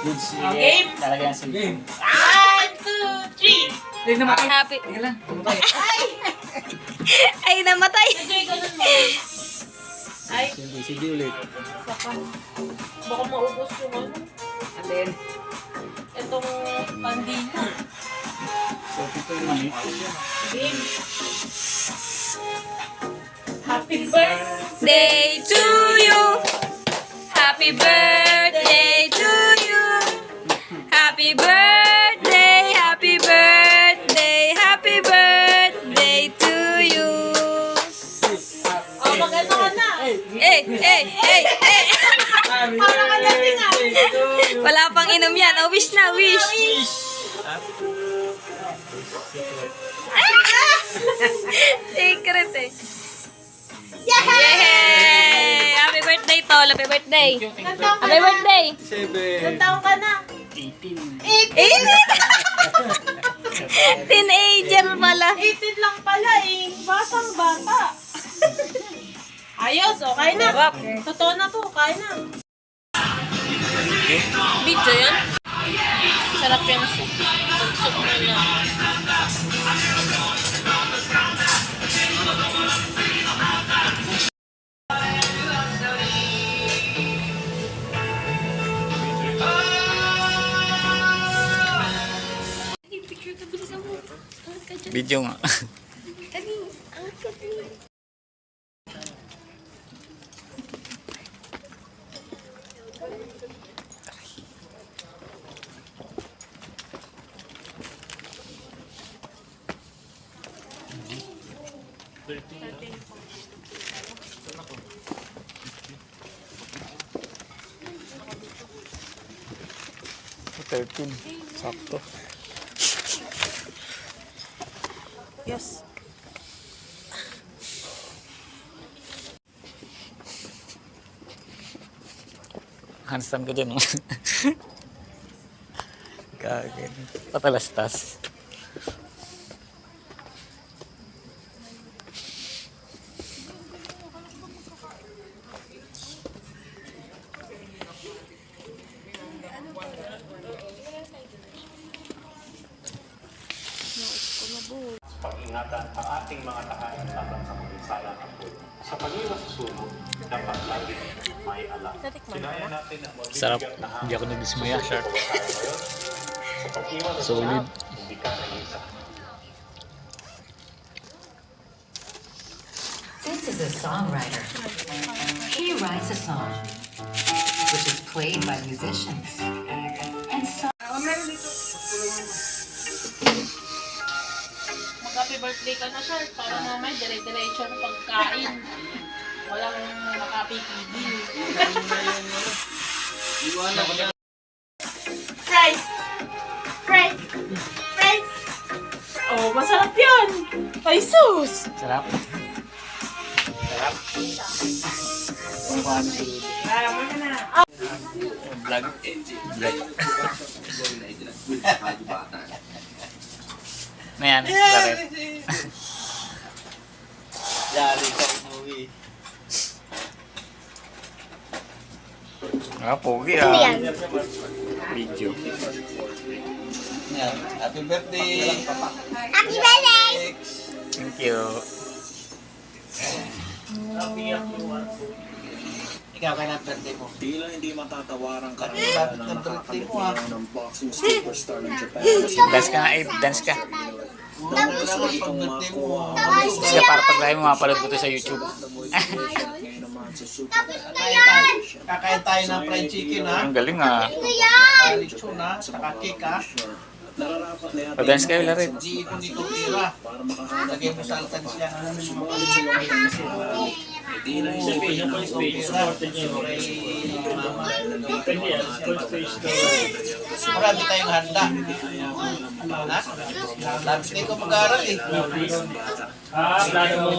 Game? Talaga yan Game. 1, 2, 3. Ay, namatay. Happy. Tingnan lang. Namatay. Ay, namatay. Enjoy ka nun mo. Ay, Sige ulit. sapan. Baka maubos yung ano. Alin? Itong pandino. So, 15 minutes. Game. Happy birthday. Day to you. Happy birthday to you. Happy birthday, happy birthday, happy birthday to you. Oh, mag-ano ka na. Eh. Parang ka lasing ah. Wala pang inom yan. Oh, wish na, wish. Secret eh. Yay! Happy birthday, Tol. Happy birthday. Ilan taong ka Happy na? birthday. Ilan taong ka na? 18. 18. Teenager pala. 18 lang pala eh. Batang bata. Ayos, okay na. Totoo na to, kaya na. Video yan? Sarap yung soup. Soup mo na. Video nga. Thirteen. Sakto. Yes. Handstand ko dyan. Oh. Kagin. Patalastas. Pag-ingatan ang ating mga tahanan laban sa pag-insala ng pool. Sa pag-iwas sa sunog, dapat lagi may alam. Sinaya natin ang Sarap. mabibigat na Hindi ako nabismaya. Sharp. sa pag-iwas sa Solid. sunog, hindi ka nag-isa. This is a songwriter. He writes a song, which is played by musicians. And so Mag-happy birthday ka na, Char. Para mamay, dire-diretso ng pagkain. Walang makapipigil. Fries! Fries! Fries! Oh, masarap yun! Ay, sus! Sarap. Sarap. Kaya mo na. Vlog. Vlog. Na yan. Sarap. Yari ka umuwi. Ah, pogi ah. Video. Yan. Happy birthday! Happy birthday! Thank you. Ikaw kaya birthday mo. Tila hindi matatawarang Bakit na birthday mo ah? ng boxing superstar ng Japan. Dance ka nga, Abe. Dance ka. Kailangan pag birthday mo. Dance ka para pag live mo, mapanood ko to sa YouTube. Ngayon naman sa super. Kakain tayo ng fried chicken ha. Ang galing ah. Lechon ha. Saka cake ha. Nararapat na yata Pag-dance kayo, Larit. Di ito nito tira. para makahanap Lagay mo sa alkansya. tila isipin niya pa Marami tayong handa. Ha? Labs na ikaw mag-aaral eh. Plano mo